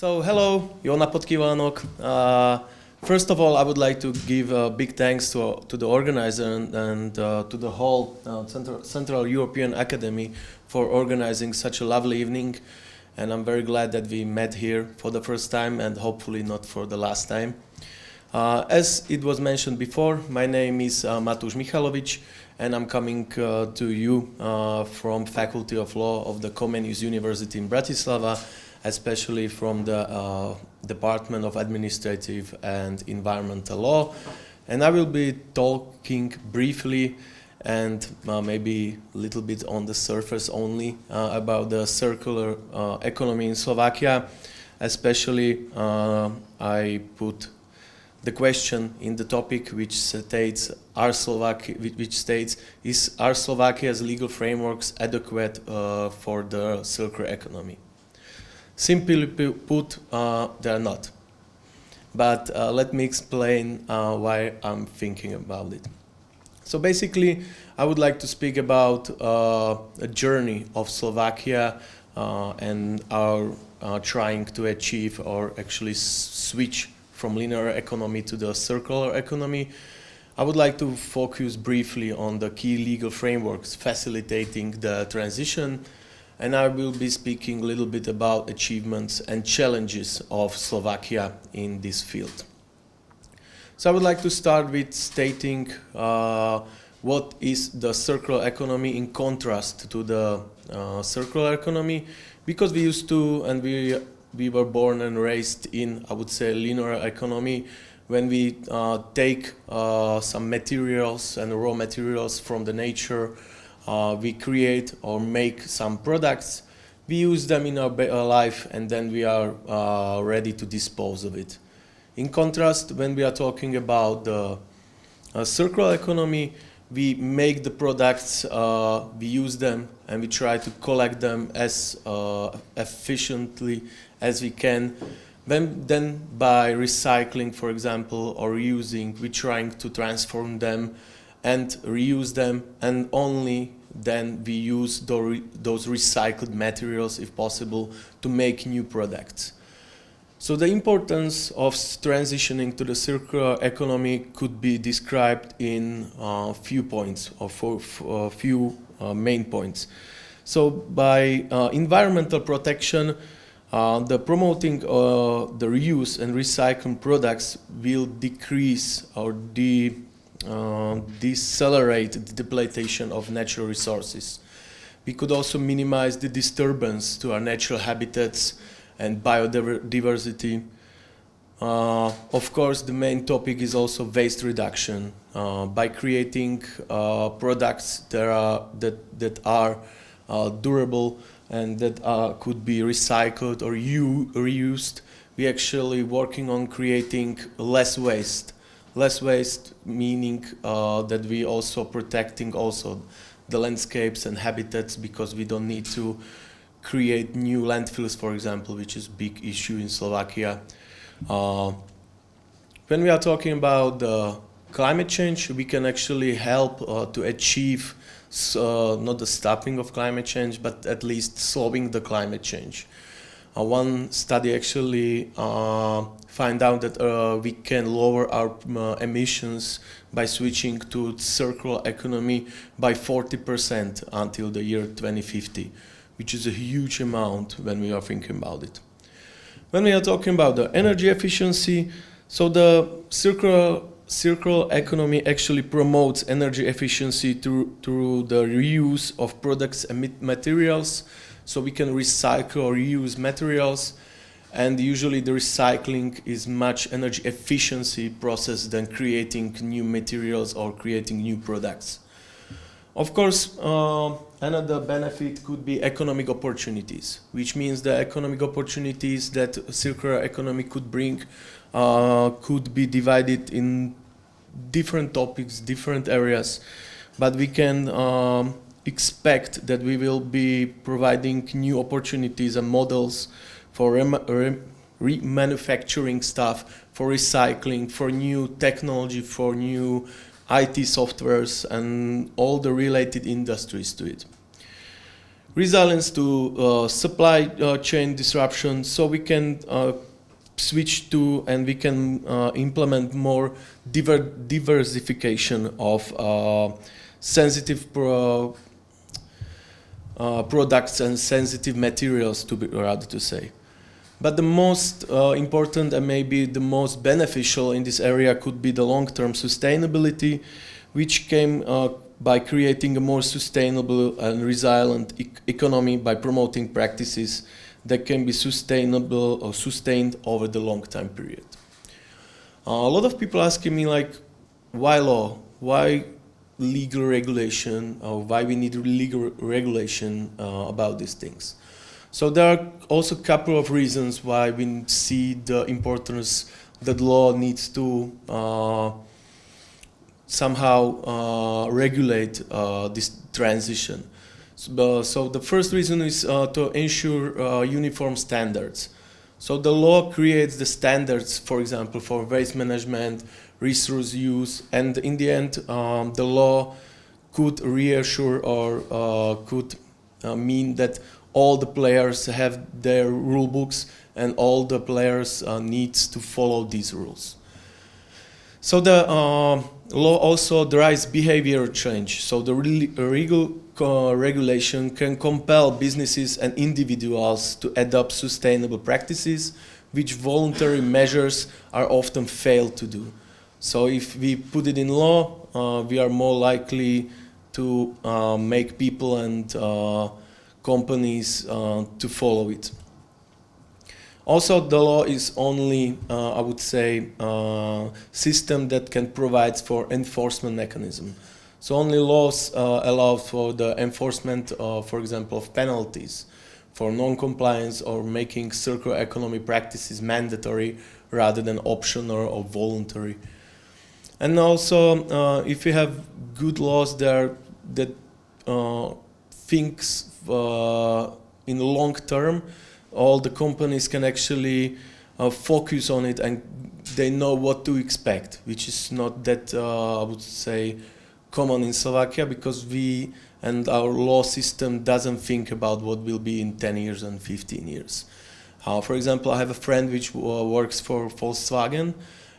So hello, jó napot kívánok. First of all, I would like to give a big thanks to the organizer and to the whole Central European Academy for organizing such a lovely evening. And I'm very glad that we met here for the first time and hopefully not for the last time. As it was mentioned before, my name is Matúš Michalovič, and I'm coming to you from Faculty of Law of the Comenius University in Bratislava, especially from the Department of Administrative and Environmental Law. And I will be talking briefly and maybe a little bit on the surface only about the circular economy in Slovakia. Especially I put the question in the topic which states, are Slovakia's legal frameworks adequate for the circular economy? Simply put, they are not. But let me explain why I'm thinking about it. So basically, I would like to speak about a journey of Slovakia and our trying to achieve or actually switch from linear economy to the circular economy. I would like to focus briefly on the key legal frameworks facilitating the transition, and I will be speaking a little bit about achievements and challenges of Slovakia in this field. So I would like to start with stating what is the circular economy in contrast to the circular economy, because we used to, and we were born and raised in, I would say, linear economy. When we take some materials and raw materials from the nature, we create or make some products, we use them in our life, and then we are ready to dispose of it. In contrast, when we are talking about the circular economy, we make the products, we use them, and we try to collect them as efficiently as we can. Then by recycling, for example, or reusing, we're trying to transform them and reuse them, and only then we use those recycled materials, if possible, to make new products. So the importance of transitioning to the circular economy could be described in a few points, or a few main points. So by environmental protection, the promoting the reuse and recycling products will decrease or decelerate the depletion of natural resources. We could also minimize the disturbance to our natural habitats and biodiversity. Of course, the main topic is also waste reduction. By creating products that are durable and that could be recycled or reused, we actually working on creating less waste. Less waste meaning that we also protecting also the landscapes and habitats, because we don't need to create new landfills, for example, which is a big issue in Slovakia. When we are talking about climate change, we can actually help to achieve not the stopping of climate change, but at least slowing the climate change. One study actually find out that we can lower our emissions by switching to circular economy by 40% until the year 2050, which is a huge amount when we are thinking about it. When we are talking about the energy efficiency, so the circular economy actually promotes energy efficiency through the reuse of products and materials. So we can recycle or reuse materials, and usually the recycling is much energy efficiency process than creating new materials or creating new products. Of course, another benefit could be economic opportunities, which means the economic opportunities that circular economy could bring could be divided in different topics, different areas, but we can expect that we will be providing new opportunities and models for remanufacturing stuff, for recycling, for new technology, for new IT softwares, and all the related industries to it. resilience to supply chain disruption, so we can switch to and we can implement more diversification of sensitive products and sensitive materials, to be rather to say. But the most important and maybe the most beneficial in this area could be the long-term sustainability, which came by creating a more sustainable and resilient economy by promoting practices that can be sustainable or sustained over the long time period. A lot of people asking me like, why law? Why legal regulation? Or why we need legal regulation about these things? So there are also a couple of reasons why we see the importance that law needs to somehow regulate this transition. So the first reason is to ensure uniform standards. So the law creates the standards, for example, for waste management, resource use, and in the end, the law could reassure or could mean that all the players have their rule books and all the players needs to follow these rules. So the law also drives behavior change. So the regulation can compel businesses and individuals to adopt sustainable practices, which voluntary measures are often failed to do. So if we put it in law, we are more likely to make people and companies to follow it. Also, the law is only, I would say, system that can provide for enforcement mechanism. So only laws allow for the enforcement, for example, of penalties for non-compliance or making circular economy practices mandatory rather than optional or voluntary. And also, if you have good laws there that thinks in the long term, all the companies can actually focus on it and they know what to expect, which is not that, I would say, common in Slovakia, because we and our law system doesn't think about what will be in 10 years and 15 years. For example, I have a friend which works for Volkswagen,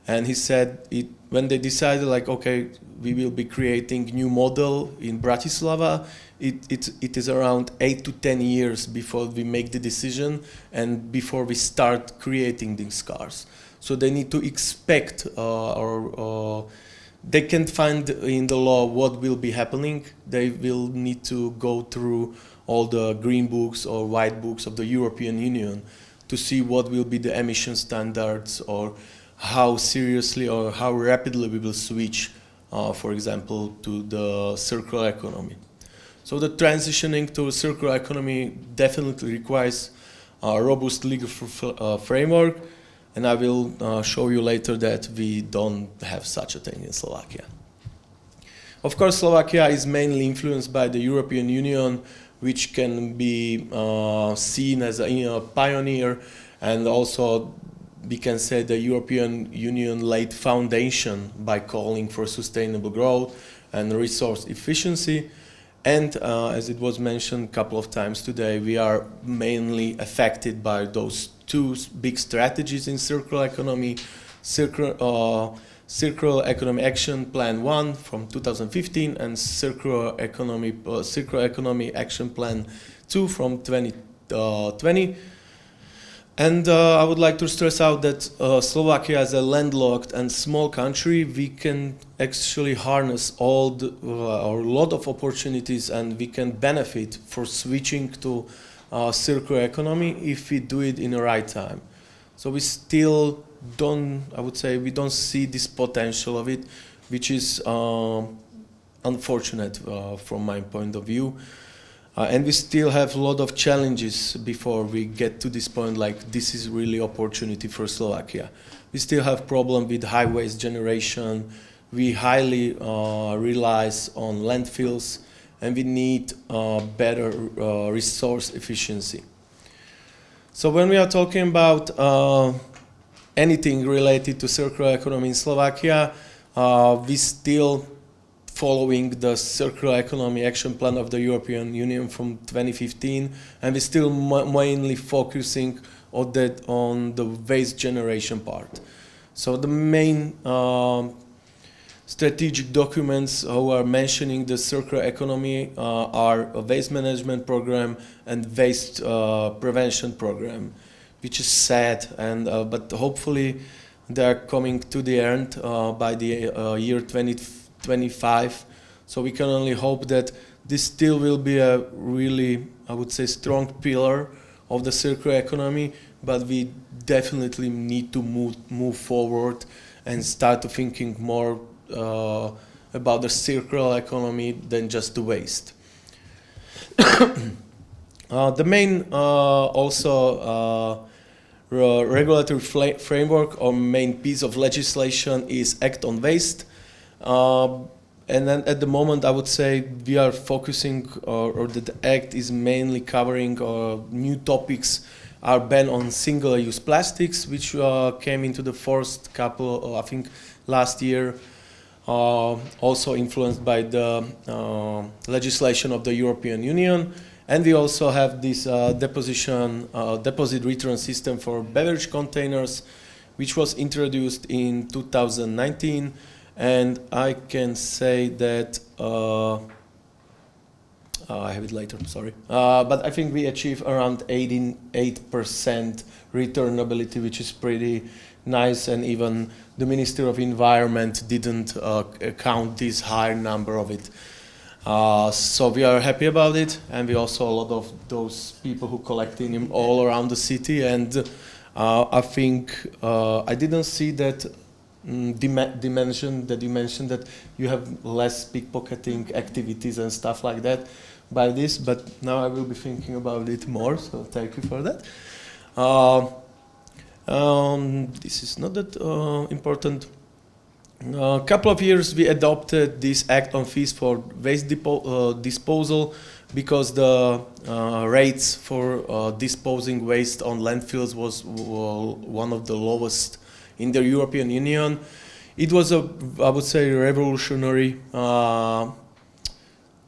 and he said when they decided like, okay, we will be creating new model in Bratislava, it is around 8 to 10 years before we make the decision and before we start creating these cars. So they need to expect or they can find in the law what will be happening. They will need to go through all the green books or white books of the European Union to see what will be the emission standards or how seriously or how rapidly we will switch, for example, to the circular economy. So the transitioning to a circular economy definitely requires a robust legal framework, and I will show you later that we don't have such a thing in Slovakia. Of course, Slovakia is mainly influenced by the European Union, which can be seen as a pioneer, and also we can say the European Union laid foundation by calling for sustainable growth and resource efficiency. And as it was mentioned a couple of times today, we are mainly affected by those two big strategies in circular economy, Circular Economy Action Plan 1 from 2015 and Circular Economy Action Plan 2 from 2020. And I would like to stress out that Slovakia, as a landlocked and small country, we can actually harness or a lot of opportunities, and we can benefit for switching to circular economy if we do it in the right time. So we still don't, I would say, we don't see this potential of it, which is unfortunate from my point of view. And we still have a lot of challenges before we get to this point, like this is really opportunity for Slovakia. We still have problem with high waste generation. We highly relies on landfills, and we need better resource efficiency. So when we are talking about anything related to circular economy in Slovakia, we still following the Circular Economy Action Plan of the European Union from 2015, and we're still mainly focusing on the waste generation part. So the main strategic documents who are mentioning the circular economy are a waste management program and waste prevention program, which is sad, and but hopefully they are coming to the end by the year 2025. So we can only hope that this still will be a really, I would say, strong pillar of the circular economy, but we definitely need to move forward and start thinking more about the circular economy than just the waste. The main regulatory framework or main piece of legislation is Act on Waste. And then at the moment, I would say we are focusing, or that the Act is mainly covering new topics are ban on single-use plastics, which came into the first couple, I think, last year. Also influenced by the legislation of the European Union. And we also have this deposit return system for beverage containers, which was introduced in 2019. And I can say that, I have it later, sorry. But I think we achieved around 88% returnability, which is pretty nice, and even the Ministry of Environment didn't count this high number of it. So we are happy about it, and we also a lot of those people who collecting them all around the city. And I think I didn't see that dimension that you mentioned, that you have less pickpocketing activities and stuff like that by this, but now I will be thinking about it more, so thank you for that. This is not that important. A couple of years we adopted this Act on Fees for waste disposal, because the rates for disposing waste on landfills was one of the lowest in the European Union. It was a, I would say, revolutionary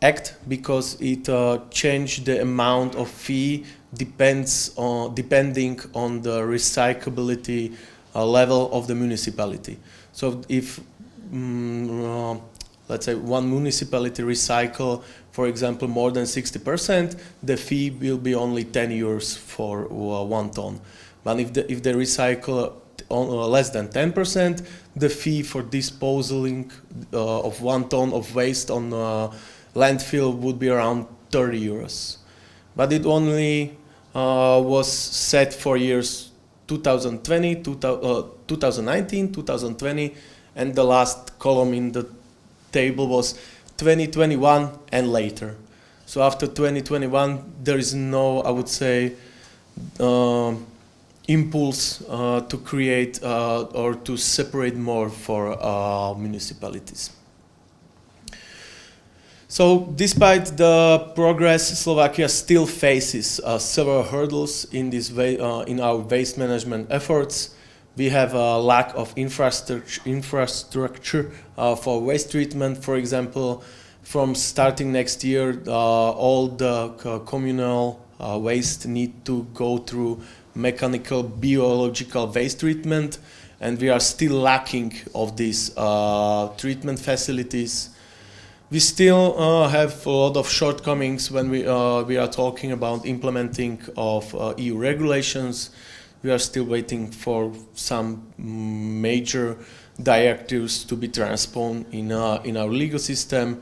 act, because it changed the amount of fee depending on the recyclability level of the municipality. So if let's say one municipality recycle, for example, more than 60%, the fee will be only 10 euros for 1 ton. But if they recycle less than 10%, the fee for disposing of 1 ton of waste on landfill would be around 30 euros. But it only was set for years 2020, 2019, 2020, and the last column in the table was 2021 and later. So after 2021, there is no, I would say, impulse to create or to separate more for municipalities. So despite the progress, Slovakia still faces several hurdles in this way, in our waste management efforts. We have a lack of infrastructure for waste treatment. For example, from starting next year, all the communal waste need to go through mechanical biological waste treatment, and we are still lacking of these treatment facilities. We still have a lot of shortcomings when we are talking about implementing of EU regulations. We are still waiting for some major directives to be transposed in our legal system.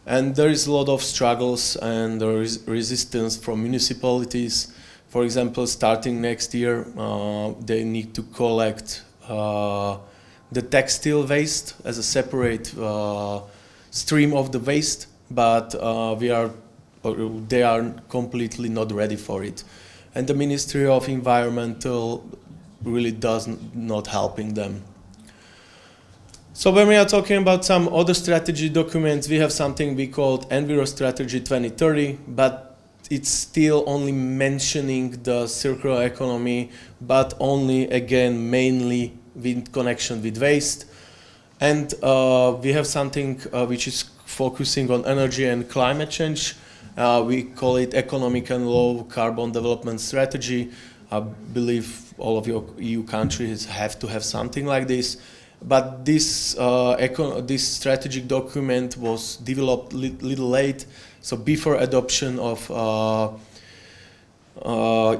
And there is a lot of struggles and there is resistance from municipalities. For example, starting next year, they need to collect the textile waste as a separate stream of the waste, but they are completely not ready for it. And the Ministry of Environmental really does not helping them. So when we are talking about some other strategy documents, we have something we called Enviro Strategy 2030, but it's still only mentioning the circular economy, but only, again, mainly in connection with waste. And we have something which is focusing on energy and climate change. We call it economic and low carbon development strategy. I believe all of your EU countries have to have something like this. But this this strategic document was developed little late, so before adoption of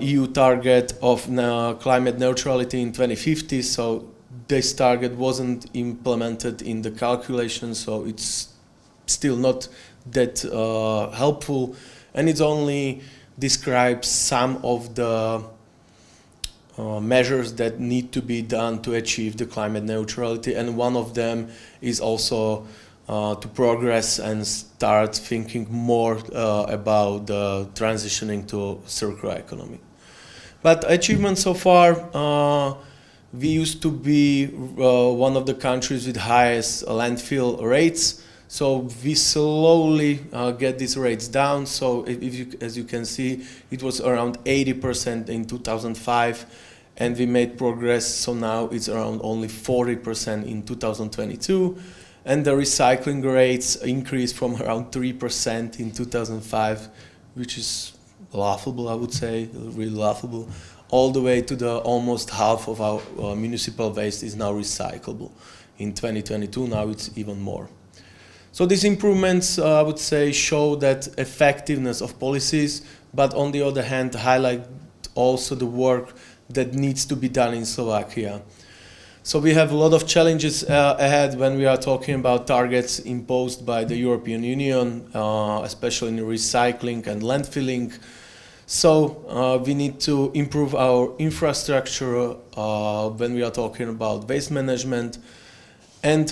EU target of climate neutrality in 2050. So this target wasn't implemented in the calculation, so it's still not that helpful, and it only describes some of the measures that need to be done to achieve the climate neutrality, and one of them is also to progress and start thinking more about transitioning to circular economy. But achievements so far, we used to be one of the countries with highest landfill rates. So we slowly get these rates down. So as you can see, it was around 80% in 2005, and we made progress. So now it's around only 40% in 2022. And the recycling rates increased from around 3% in 2005, which is laughable, I would say, really laughable, all the way to the almost half of our municipal waste is now recyclable. In 2022, now it's even more. So these improvements, I would say, show that effectiveness of policies, but on the other hand, highlight also the work that needs to be done in Slovakia. So we have a lot of challenges ahead when we are talking about targets imposed by the European Union, especially in recycling and landfilling. So we need to improve our infrastructure when we are talking about waste management. And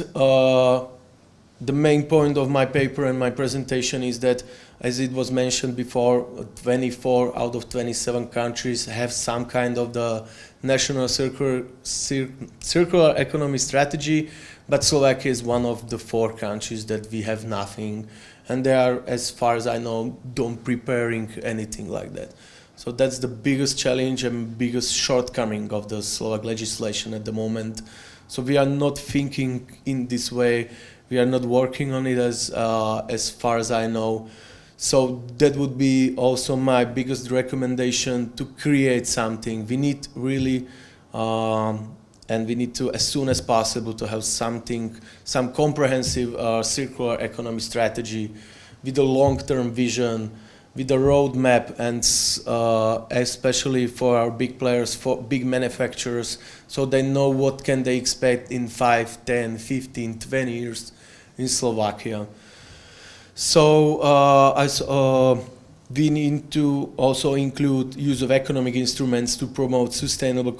the main point of my paper and my presentation is that, as it was mentioned before, 24 out of 27 countries have some kind of the national circular economy strategy, but Slovakia is one of the 4 countries that we have nothing, and they are, as far as I know, don't preparing anything like that. So that's the biggest challenge and biggest shortcoming of the Slovak legislation at the moment. So we are not thinking in this way. We are not working on it as far as I know. So that would be also my biggest recommendation, to create something. We need really, and we need to, as soon as possible, to have something, some comprehensive circular economy strategy with a long-term vision, with a roadmap, and especially for our big players, for big manufacturers, so they know what can they expect in 5, 10, 15, 20 years in Slovakia. So we need to also include use of economic instruments to promote sustainable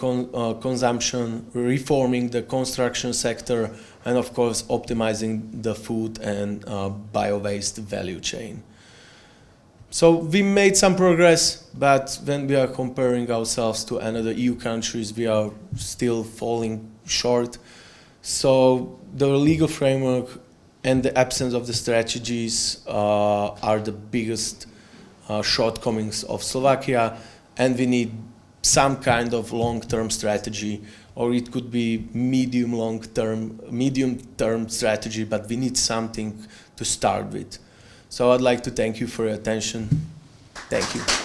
consumption, reforming the construction sector, and of course optimizing the food and bio-waste value chain. So we made some progress, but when we are comparing ourselves to another EU countries, we are still falling short. So the legal framework and the absence of the strategies are the biggest shortcomings of Slovakia, and we need some kind of long-term strategy, or it could be medium-term strategy, but we need something to start with. So I'd like to thank you for your attention. Thank you.